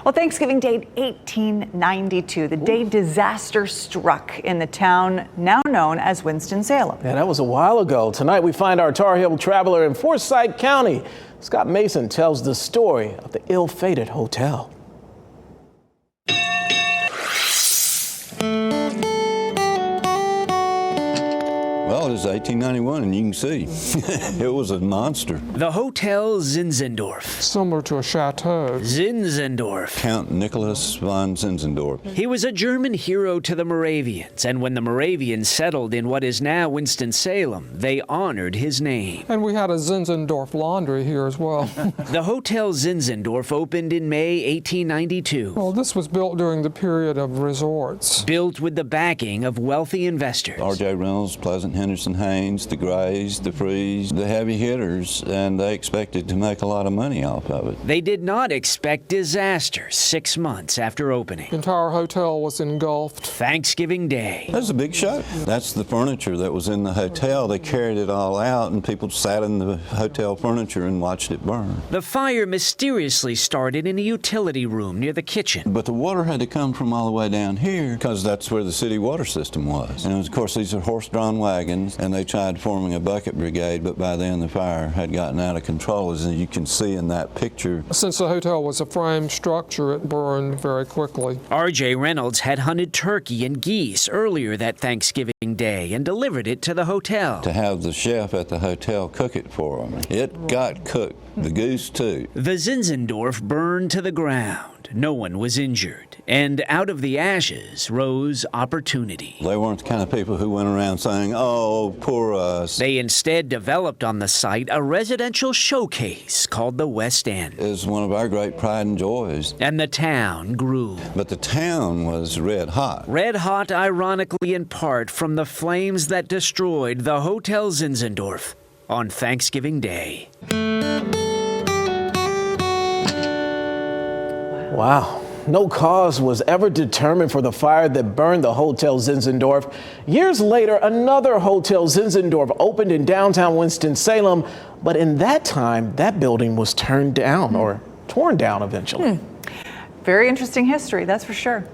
Well, Thanksgiving Day 1892, the day disaster struck in the town now known as Winston-Salem. Yeah, that was a while ago. Tonight we find our Tar Heel traveler in Forsyth County. Scott Mason tells the story of the ill-fated hotel. Well, it was 1891, and you can see it was a monster. The Hotel Zinzendorf. Similar to a chateau. Zinzendorf. Count Nicholas von Zinzendorf. He was a German hero to the Moravians, and when the Moravians settled in what is now Winston-Salem, they honored his name. And we had a Zinzendorf laundry here as well. The Hotel Zinzendorf opened in May 1892. Well, this was built during the period of resorts. Built with the backing of wealthy investors. R.J. Reynolds, Pleasant Henderson Haynes, the Grays, the Frees, the heavy hitters, and they expected to make a lot of money off of it. They did not expect disaster 6 months after opening. The entire hotel was engulfed. Thanksgiving Day. That was a big show. That's the furniture that was in the hotel. They carried it all out, and people sat in the hotel furniture and watched it burn. The fire mysteriously started in a utility room near the kitchen. But the water had to come from all the way down here because that's where the city water system was. And of course, these are horse-drawn wagons, and they tried forming a bucket brigade, but by then the fire had gotten out of control, as you can see in that picture. Since the hotel was a frame structure, it burned very quickly. R.J. Reynolds had hunted turkey and geese earlier that Thanksgiving Day and delivered it to the hotel. To have the chef at the hotel cook it for them. It got cooked, the goose too. The Zinzendorf burned to the ground. No one was injured, and out of the ashes rose opportunity. They weren't the kind of people who went around saying, "Oh, poor us." They instead developed on the site a residential showcase called the West End. It was one of our great pride and joys. And the town grew. But the town was red hot. Red hot, ironically, in part from the flames that destroyed the Hotel Zinzendorf on Thanksgiving Day. Wow. No cause was ever determined for the fire that burned the Hotel Zinzendorf. Years later, another Hotel Zinzendorf opened in downtown Winston-Salem, but in that time, that building was turned down or torn down eventually. Very interesting history, that's for sure.